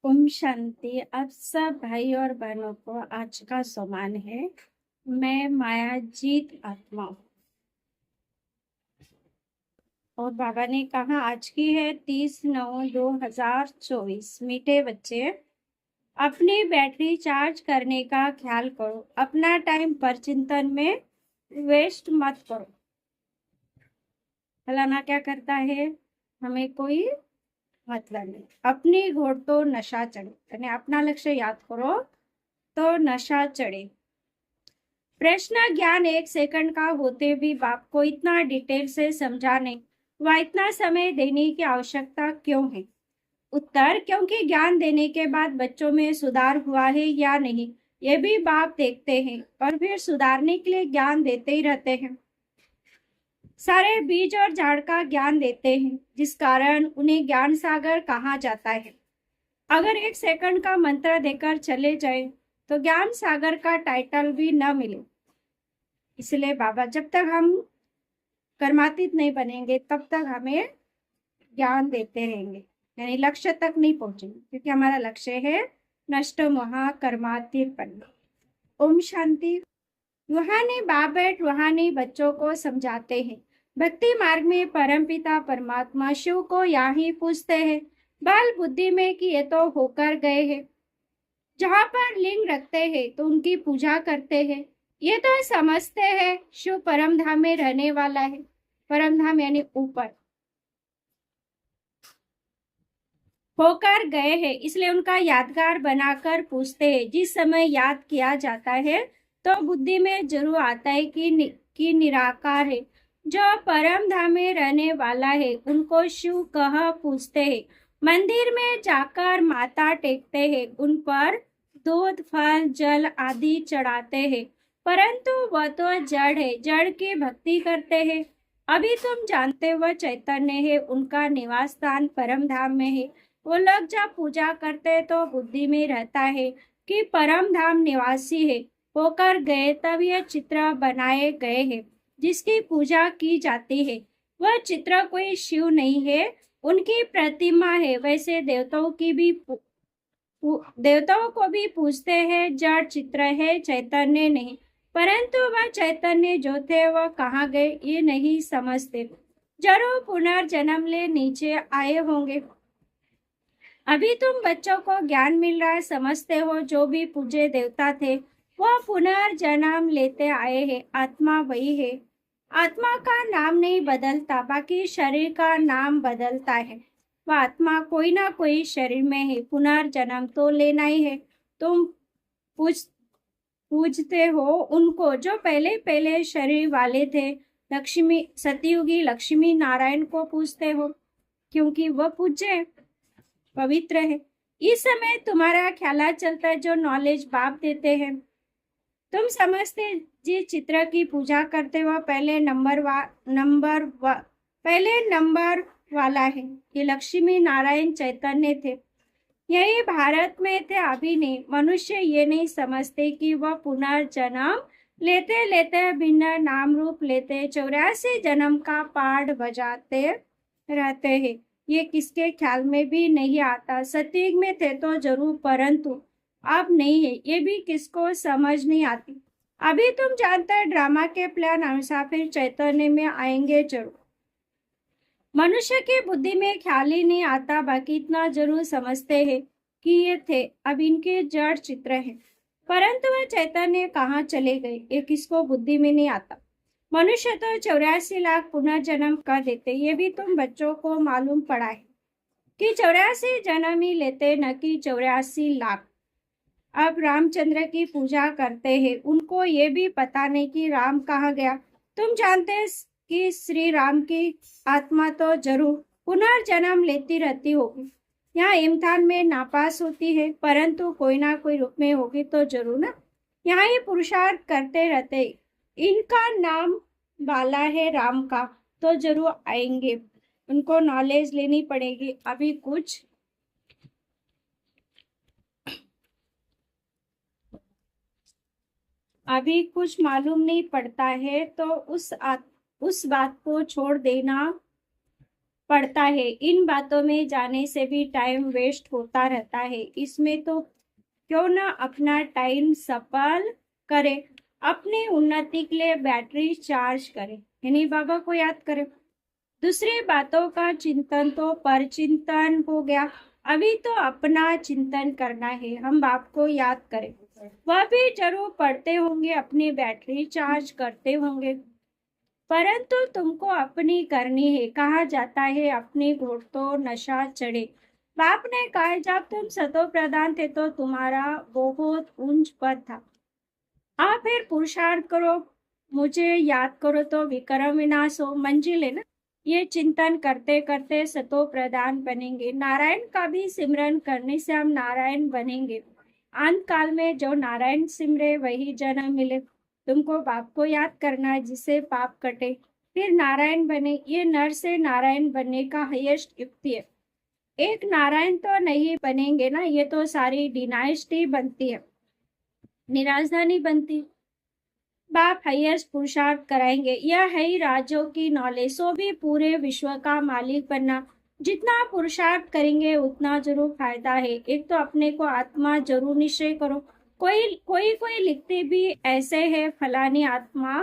ओम शांति। आप सब भाई और बहनों को आज का सम्मान है। मैं मायाजीत आत्मा हूँ। और बाबा ने कहा आज की है 30/9/2024। मीठे बच्चे, अपनी बैटरी चार्ज करने का ख्याल करो। अपना टाइम पर चिंतन में वेस्ट मत करो। फलाना क्या करता है, हमें कोई मतलब नहीं। अपनी घोड़ तो नशा चढ़े, यानी अपना लक्ष्य याद करो तो नशा चढ़े। प्रश्न ज्ञान 1 सेकंड का होते भी बाप को इतना डिटेल से समझाने व इतना समय देने की आवश्यकता क्यों है? उत्तर, क्योंकि ज्ञान देने के बाद बच्चों में सुधार हुआ है या नहीं ये भी बाप देखते हैं और फिर सुधारने के लिए ज्ञान देते ही रहते हैं। सारे बीज और झाड़ का ज्ञान देते हैं, जिस कारण उन्हें ज्ञान सागर कहा जाता है। अगर 1 सेकंड का मंत्र देकर चले जाए तो ज्ञान सागर का टाइटल भी न मिले। इसलिए बाबा, जब तक हम कर्मातीत नहीं बनेंगे तब तक हमें ज्ञान देते रहेंगे, यानी लक्ष्य तक नहीं पहुंचेंगे, क्योंकि हमारा लक्ष्य है नष्ट महा कर्मातीत बनना। ओम शांति। रूहानी बाप बैठ रूहानी बच्चों को समझाते हैं। भक्ति मार्ग में परमपिता परमात्मा शिव को यहाँ ही पूछते हैं बाल बुद्धि में कि ये तो होकर गए हैं। जहाँ पर लिंग रखते हैं तो उनकी पूजा करते हैं। ये तो समझते हैं शिव परम धाम में रहने वाला है। परम धाम यानी ऊपर होकर गए हैं, इसलिए उनका यादगार बनाकर पूछते हैं। जिस समय याद किया जाता है तो बुद्धि में जरूर आता है कि निराकार है, जो परम धाम में रहने वाला है, उनको शिव कह पूछते हैं। मंदिर में जाकर माथा टेकते हैं, उन पर दूध फल जल आदि चढ़ाते हैं, परंतु वह तो जड़ है, जड़ की भक्ति करते हैं। अभी तुम जानते वह चैतन्य है, उनका निवास स्थान परम धाम में है। वो लोग जब पूजा करते हैं तो बुद्धि में रहता है कि परम धाम निवासी है होकर गए, तब यह चित्र बनाए गए हैं जिसकी पूजा की जाती है। वह चित्र कोई शिव नहीं है, उनकी प्रतिमा है। वैसे देवताओं को भी पूछते हैं, जड़ चित्र है, चैतन्य नहीं। परंतु वह चैतन्य जो थे वह कहाँ गए ये नहीं समझते। जरूर पुनर्जन्म ले नीचे आए होंगे। अभी तुम बच्चों को ज्ञान मिल रहा है, समझते हो जो भी पूज्य देवता थे वह पुनर्जन्म लेते आए हैं। आत्मा वही है, आत्मा का नाम नहीं बदलता, बाकी शरीर का नाम बदलता है। वह आत्मा कोई ना कोई शरीर में है, पुनर्जन्म तो लेना ही है। तुम पूछ पूजते हो उनको जो पहले पहले शरीर वाले थे। लक्ष्मी सतयुगी लक्ष्मी नारायण को पूछते हो, क्योंकि वह पूज्य पवित्र है। इस समय तुम्हारा ख्याल चलता है जो नॉलेज बाप देते हैं। तुम समझते जिस चित्र की पूजा करते हो पहले नंबर वाला है। ये लक्ष्मी नारायण चैतन्य थे, यही भारत में थे, अभी नहीं। मनुष्य ये नहीं समझते कि वह पुनर्जन्म लेते लेते भिन्न नाम रूप लेते 84 जन्म का पाठ बजाते रहते हैं। ये किसके ख्याल में भी नहीं आता। सतयुग में थे तो जरूर, परंतु अब नहीं है, ये भी किसको समझ नहीं आती। अभी तुम जानते हैं ड्रामा के प्लान अनुसार फिर चैतन्य में आएंगे जरूर। मनुष्य की बुद्धि में ख्याल ही नहीं आता, बाकी इतना जरूर समझते हैं कि ये थे, अब इनके जड़ चित्र हैं। परंतु वह चैतन्य कहाँ चले गए ये किसको बुद्धि में नहीं आता। मनुष्य तो 84 लाख पुनर्जन्म कर देते, ये भी तुम बच्चों को मालूम पड़ा है कि 84 जन्म ही लेते, न कि 84 लाख। अब रामचंद्र की पूजा करते हैं, उनको ये भी पता नहीं कि राम कहाँ गया। तुम जानते हैं कि श्री राम की आत्मा तो जरूर पुनर्जन्म लेती रहती होगी। यहाँ इम्तिहान में नापास होती है, परंतु कोई ना कोई रूप में होगी तो जरूर ना। यहाँ ही पुरुषार्थ करते रहते, इनका नाम बाला है राम का, तो जरूर आएंगे। उनको नॉलेज लेनी पड़ेगी। अभी कुछ मालूम नहीं पड़ता है तो उस बात को छोड़ देना पड़ता है। इन बातों में जाने से भी टाइम वेस्ट होता रहता है। इसमें तो क्यों ना अपना टाइम सफल करे, अपनी उन्नति के लिए बैटरी चार्ज करे, यानी बाबा को याद करे। दूसरी बातों का चिंतन तो पर चिंतन हो गया। अभी तो अपना चिंतन करना है, हम बाप को याद करें। वह भी जरूर पढ़ते होंगे, अपनी बैटरी चार्ज करते होंगे, परंतु तुमको अपनी करनी है। कहा जाता है अपनी घोड़ तो नशा चढ़े। बाप ने कहा जब तुम सतो प्रधान थे तो तुम्हारा बहुत ऊंच पद था। आप फिर पुरुषार्थ करो, मुझे याद करो तो विक्रम विनाश हो, मंजिल है ना। ये चिंतन करते करते सतो प्रधान बनेंगे। नारायण का भी सिमरन करने से हम नारायण बनेंगे। अंत काल में जो नारायण सिमरे वही जन्म मिले। तुमको बाप को याद करना है जिससे पाप कटे, फिर नारायण बने। ये नर से नारायण बनने का हाईएस्ट युक्ति है। एक नारायण तो नहीं बनेंगे ना, ये तो सारी डिनाइस्टी बनती है, राजधानी बनती। बाप हाईएस्ट पुरुषार्थ कराएंगे। यह है ही राज्यों की नॉलेज। सो भी पूरे विश्व का मालिक बनना। जितना पुरुषार्थ करेंगे उतना जरूर फायदा है। एक तो अपने को आत्मा जरूर निश्चय करो। कोई लिखते भी ऐसे है, फलानी आत्मा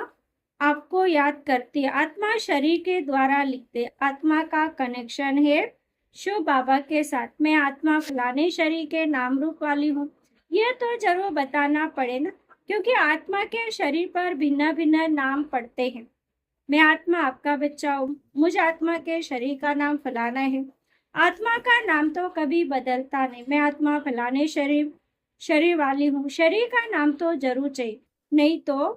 आपको याद करती है। आत्मा शरीर के द्वारा लिखते, आत्मा का कनेक्शन है शिव बाबा के साथ। मैं आत्मा फलाने शरीर के नाम रूप वाली हूँ, ये तो जरूर बताना पड़े ना, क्योंकि आत्मा के शरीर पर भिन्न भिन्न नाम पड़ते हैं। मैं आत्मा आपका बच्चा हूँ, मुझ आत्मा के शरीर का नाम फलाना है। आत्मा का नाम तो कभी बदलता नहीं। मैं आत्मा फलाने शरीर वाली हूँ, शरीर का नाम तो जरूर चाहिए, नहीं तो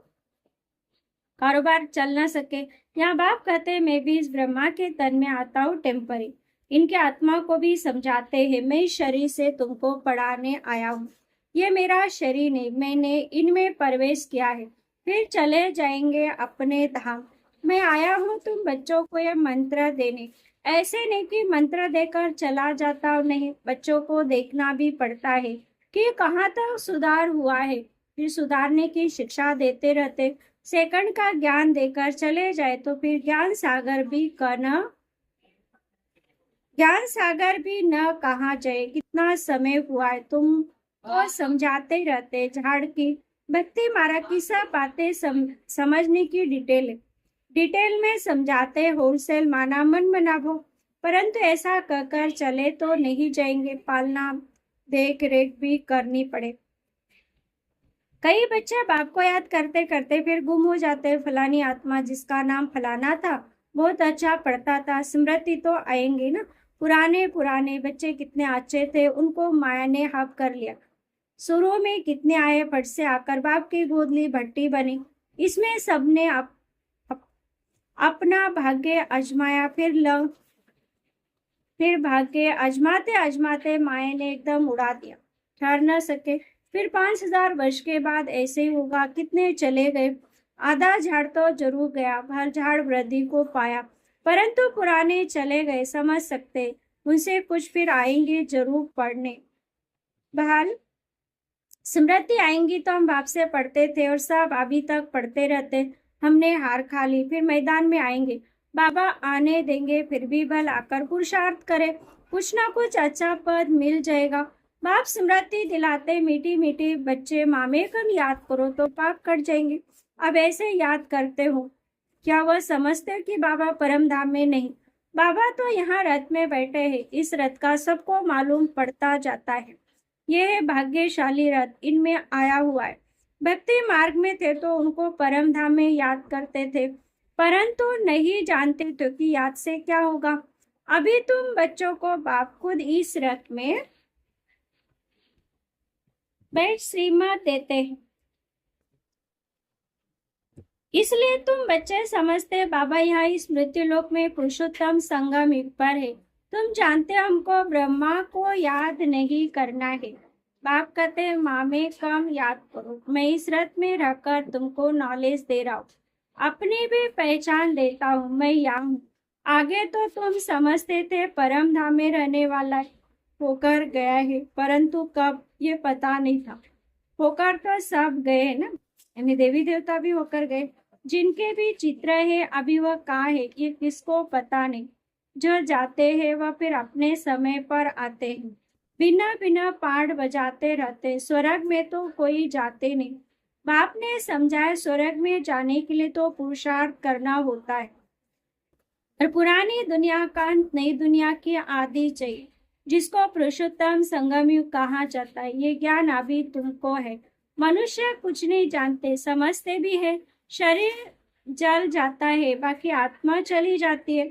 कारोबार चल ना सके। यहाँ बाप कहते हैं मैं भी इस ब्रह्मा के तन में आता हूँ टेम्परी। इनके आत्मा को भी समझाते हैं मैं इस शरीर से तुमको पढ़ाने आया हूँ। ये मेरा शरीर नहीं, मैंने इनमें प्रवेश किया है, फिर चले जाएंगे अपने धाम। मैं आया हूँ तुम बच्चों को ये मंत्र देने। ऐसे नहीं कि मंत्र देकर चला जाता हूँ, नहीं, बच्चों को देखना भी पड़ता है कि कहाँ तक सुधार हुआ है, फिर सुधारने की शिक्षा देते रहते। सेकंड का ज्ञान देकर चले जाए तो फिर ज्ञान सागर भी न कहा जाए। कितना समय हुआ है, तुम तो समझाते रहते। झाड़ की भक्ति मारा की सब बातें समझने की डिटेल में समझाते। होलसेल माना मन बनावो, परंतु ऐसा कहकर चले तो नहीं जाएंगे, पालना देख रेख भी करनी पड़े। कई बच्चे बाप को याद करते करते फिर गुम हो जाते। फलानी आत्मा जिसका नाम फलाना था बहुत अच्छा पढ़ता था, स्मृति तो आएंगे ना। पुराने बच्चे कितने अच्छे थे, उनको माया ने हक कर लिया। शुरू में कितने आए, फट से आकर बाप की गोद ली, भट्टी बनी। इसमें सबने अपना भाग्य आजमाया। फिर भाग्य आजमाते आजमाते माया ने एकदम उड़ा दिया, ठहर न सके। फिर 5000 वर्ष के बाद ऐसे ही होगा। कितने चले गए, आधा झाड़ तो जरूर गया, भर झाड़ वृद्धि को पाया, परंतु पुराने चले गए। समझ सकते उनसे कुछ फिर आएंगे जरूर पढ़ने। बहरहाल स्मृति आएंगी तो हम बाप से पढ़ते थे और सब अभी तक पढ़ते रहते। हमने हार खा ली, फिर मैदान में आएंगे, बाबा आने देंगे, फिर भी बल आकर पुरुषार्थ करे, कुछ ना कुछ अच्छा पद मिल जाएगा। बाप स्मृति दिलाते, मीठी मीठी बच्चे मामे कम याद करो तो पाप कट जाएंगे। अब ऐसे याद करते हो, क्या वह समझते हो कि बाबा परम धाम में नहीं? बाबा तो यहाँ रथ में बैठे हैं, इस रथ का सबको मालूम पड़ता जाता है। यह है भाग्यशाली रथ, इनमें आया हुआ है। भक्ति मार्ग में थे तो उनको परम धाम में याद करते थे, परंतु नहीं जानते थे कि याद से क्या होगा। अभी तुम बच्चों को बाप खुद इस रथ में बैठ श्रीमत देते हैं, इसलिए तुम बच्चे समझते बाबा यहाँ इस मृत्यु लोक में पुरुषोत्तम संगम युग पर है। तुम जानते हमको ब्रह्मा को याद नहीं करना है। बाप कहते हैं मामे कम याद करो, मैं इस रथ में रहकर तुमको नॉलेज दे रहा हूँ, अपनी भी पहचान देता हूँ, मैं यहाँ हूँ। आगे तो तुम समझते थे परम धाम में रहने वाला होकर गया है, परंतु कब ये पता नहीं था। होकर तो सब गए ना, यानी देवी देवता भी होकर गए। जिनके भी चित्र है अभी वह कहाँ है ये किसको पता नहीं। जो जाते हैं वह फिर अपने समय पर आते हैं। बिना बिना पाठ बजाते रहते, स्वर्ग में तो कोई जाते नहीं। बाप ने समझाया स्वर्ग में जाने के लिए तो पुरुषार्थ करना होता है, और पुरानी दुनिया का अंत नई दुनिया की आदि चाहिए, जिसको पुरुषोत्तम संगम युग कहा जाता है। ये ज्ञान अभी तुमको है। मनुष्य कुछ नहीं जानते, समझते भी है। शरीर जल जाता है, बाकी आत्मा चली जाती है।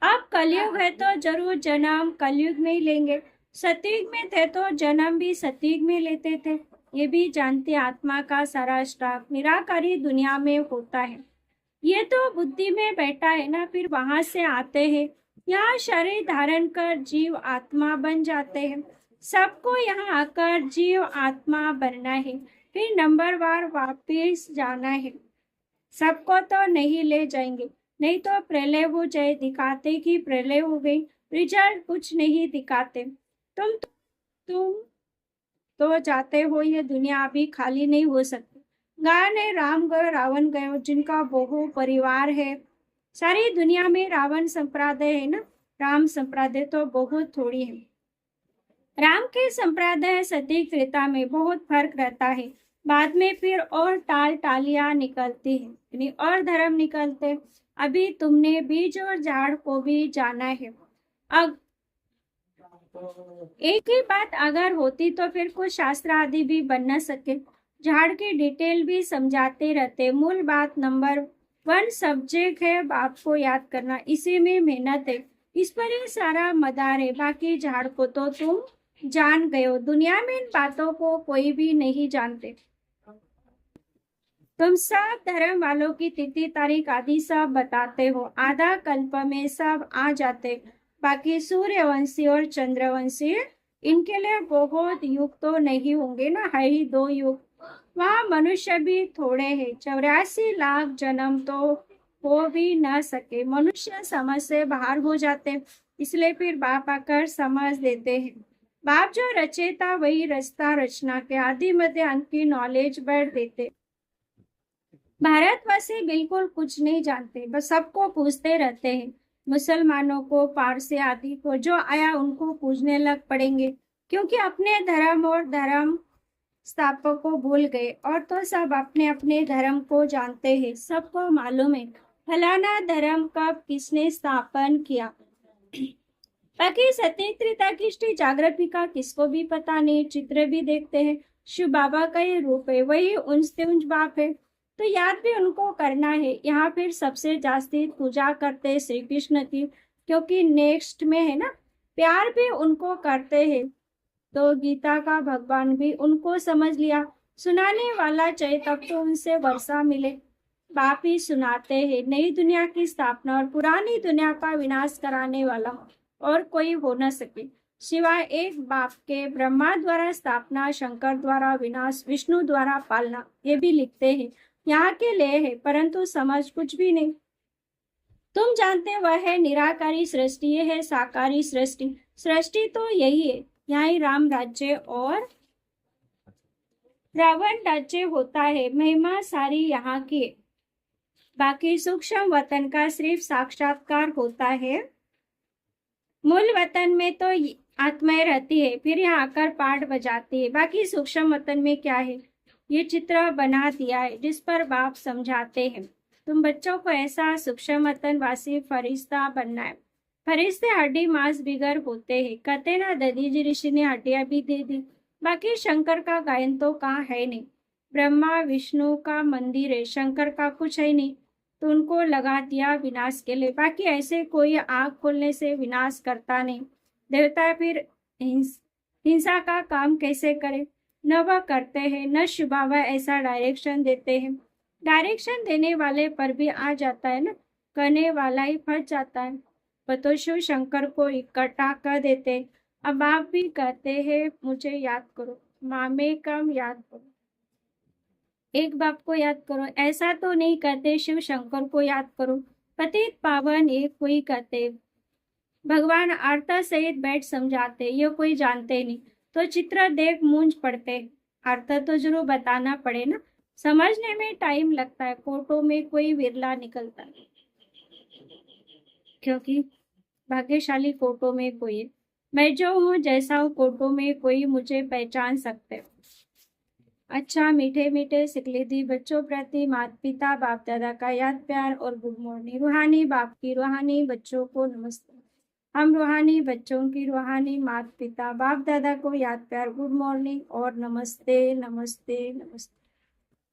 अब कलयुग है तो जरूर जन्म कलयुग में ही लेंगे। सतयुग में थे तो जन्म भी सतयुग में लेते थे। ये भी जानते आत्मा का सारा स्टॉक निराकारी दुनिया में होता है। ये तो बुद्धि में बैठा है ना, फिर वहां से आते हैं, यहाँ शरीर धारण कर जीव आत्मा बन जाते हैं। सबको यहाँ आकर जीव आत्मा बनना है, फिर नंबरवार वापिस जाना है। सबको तो नहीं ले जाएंगे, नहीं तो प्रलय हो जाए, दिखाते कि प्रलय हो गई, रिजल्ट कुछ नहीं दिखाते। तुम तो जाते हो, ये दुनिया अभी खाली नहीं हो सकती। गाय ने राम गयो रावण गयो, जिनका बहु परिवार है। सारी दुनिया में रावण संप्रदाय है ना, राम संप्रदाय तो बहुत थोड़ी है। राम के संप्रदाय सती त्रेता में बहुत फर्क रहता है। बाद में फिर और टाल टालियां निकलती है, यानी और धर्म निकलते। अभी तुमने बीज और झाड़ को भी जाना है। अब एक ही बात अगर होती तो फिर कुछ शास्त्र आदि भी बन न सके। झाड़ की डिटेल भी समझाते रहते। मूल बात नंबर 1 सब्जेक्ट है, बाप को याद करना, इसी में मेहनत है, इस पर ही सारा मदार है। बाकी झाड़ को तो तुम जान गए हो। दुनिया में इन बातों को कोई भी नहीं जानते। तुम सब धर्म वालों की तिथि तारीख आदि सब बताते हो, आधा कल्प में सब आ जाते। बाकी सूर्यवंशी और चंद्रवंशी, इनके लिए बहुत युग तो नहीं होंगे ना, है ही 2 युग। वहाँ मनुष्य भी थोड़े हैं, 84 लाख जन्म तो हो भी न सके। मनुष्य समझ से बाहर हो जाते, इसलिए फिर बाप आकर समझ देते हैं। बाप जो रचेता वही रचता, रचना के आदि मध्य अंत की नॉलेज बढ़ देते। भारतवासी बिल्कुल कुछ नहीं जानते, बस सबको पूछते रहते हैं। मुसलमानों को, पारसी आदि को, जो आया उनको पूछने लग पड़ेंगे, क्योंकि अपने धर्म और धर्म स्थापक को भूल गए। और तो सब अपने अपने धर्म को जानते हैं, सबको मालूम है फलाना धर्म कब किसने स्थापन किया। बाकी सत्य त्रेता की जागृति का किसको भी पता नहीं। चित्र भी देखते हैं, शिव बाबा का ये रूप है, वही उनसे उंच बाप है, तो याद भी उनको करना है। यहाँ फिर सबसे जास्ती पूजा करते श्री कृष्ण की, क्योंकि नेक्स्ट में है ना, प्यार भी उनको करते हैं। तो गीता का भगवान भी उनको समझ लिया। सुनाने वाला चाहे तब तो उनसे वर्षा मिले। बाप ही सुनाते हैं नई दुनिया की स्थापना और पुरानी दुनिया का विनाश कराने वाला और कोई हो न सके सिवाय एक बाप के। ब्रह्मा द्वारा स्थापना, शंकर द्वारा विनाश, विष्णु द्वारा पालना, ये भी लिखते हैं। यहाँ के लिए है, परंतु समझ कुछ भी नहीं। तुम जानते वह है निराकारी सृष्टि, ये है साकारी सृष्टि। सृष्टि तो यही है, यहाँ ही राम राज्य और रावण राज्य होता है। महिमा सारी यहाँ की, बाकी सूक्ष्म वतन का सिर्फ साक्षात्कार होता है। मूल वतन में तो आत्माएं रहती है, फिर यहाँ आकर पाठ बजाती है। बाकी सूक्ष्म वतन में क्या है, ये चित्र बना दिया है, जिस पर बाप समझाते हैं। तुम बच्चों को ऐसा सूक्ष्म वतन वासी फरिश्ता बनना है। फरिश्ते हड्डी मांस बिगर होते हैं, कहते ना दधी जी ऋषि ने हड्डियां भी दे दी। बाकी शंकर का गायन तो कहाँ है नहीं। ब्रह्मा विष्णु का मंदिर है, शंकर का कुछ है नहीं, तो उनको लगा दिया विनाश के लिए। बाकी ऐसे कोई आग खोलने से विनाश करता नहीं। देवता फिर हिंसा का काम कैसे करे, न वह करते हैं, न शुभावा ऐसा डायरेक्शन देते हैं। डायरेक्शन देने वाले पर भी आ जाता है ना, करने वाला ही फंस जाता है। तो शिव शंकर को इकट्ठा कर देते। अब आप भी कहते हैं मुझे याद करो, मामे कम याद करो, एक बाप को याद करो। ऐसा तो नहीं कहते शिव शंकर को याद करो, पतित पावन एक कोई कहते। भगवान आर्ता सहित बैठ समझाते, ये कोई जानते नहीं, तो चित्र देख मूंझ पड़ते। अर्थ तो जरूर बताना पड़े ना, समझने में टाइम लगता है, फोटो में कोई विरला निकलता है, क्योंकि भाग्यशाली कोटों में कोई, मैं जो हूँ जैसा हूँ कोटों में कोई मुझे पहचान सकते हो। अच्छा मीठे मीठे सिकलिदी बच्चों प्रति माता पिता बाप दादा का याद प्यार और गुड मॉर्निंग। रूहानी बाप की रूहानी बच्चों को नमस्ते। हम रूहानी बच्चों की रूहानी माता पिता बाप दादा को याद प्यार गुड मॉर्निंग और नमस्ते नमस्ते नमस्ते।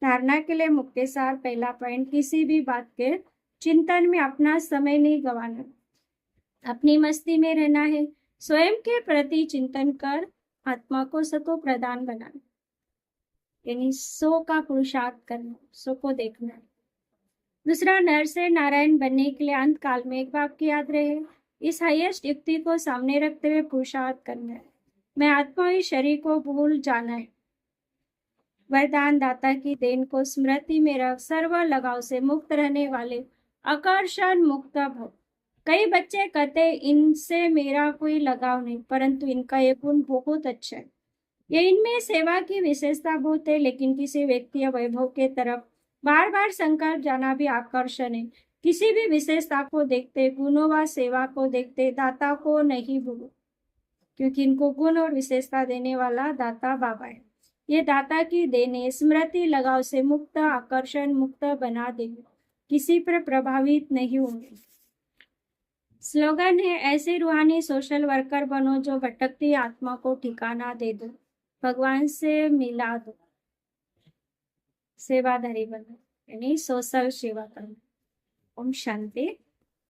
धारणा के लिए मुख्य सार पहला पॉइंट, किसी भी बात के चिंतन में अपना समय नहीं गंवाना, अपनी मस्ती में रहना है। स्वयं के प्रति चिंतन कर आत्मा को सतो प्रदान बनाना, यानी सो का पुरुषार्थ करना, सो को देखना। दूसरा, नर से नारायण बनने के लिए अंत काल में एक बाप की याद रहे, इस हाईएस्ट युक्ति को सामने रखते हुए पुरुषार्थ करना है। मैं आत्मा ही शरीर को भूल जाना है। वरदान दाता की देन को स्मृति में रख सर्व लगाव से मुक्त रहने वाले आकर्षण मुक्त भव। कई बच्चे कहते इनसे मेरा कोई लगाव नहीं, परंतु इनका ये गुण बहुत अच्छा है। ये इनमें सेवा की विशेषता बहुत है, लेकिन किसी व्यक्ति या वैभव के तरफ बार बार संकल्प जाना भी आकर्षण है। किसी भी विशेषता को देखते, गुणों व सेवा को देखते, दाता को नहीं भूलो, क्योंकि इनको गुण और विशेषता देने वाला दाता बाबा है। ये दाता की देने स्मृति लगाव से मुक्त, आकर्षण मुक्त बना देंगे, किसी पर प्रभावित नहीं होंगे। स्लोगन है, ऐसे रूहानी सोशल वर्कर बनो जो भटकती आत्मा को ठिकाना दे दो, भगवान से मिला दो, सेवाधारी बनो, यानी सोशल सेवा करना। ओम शांति।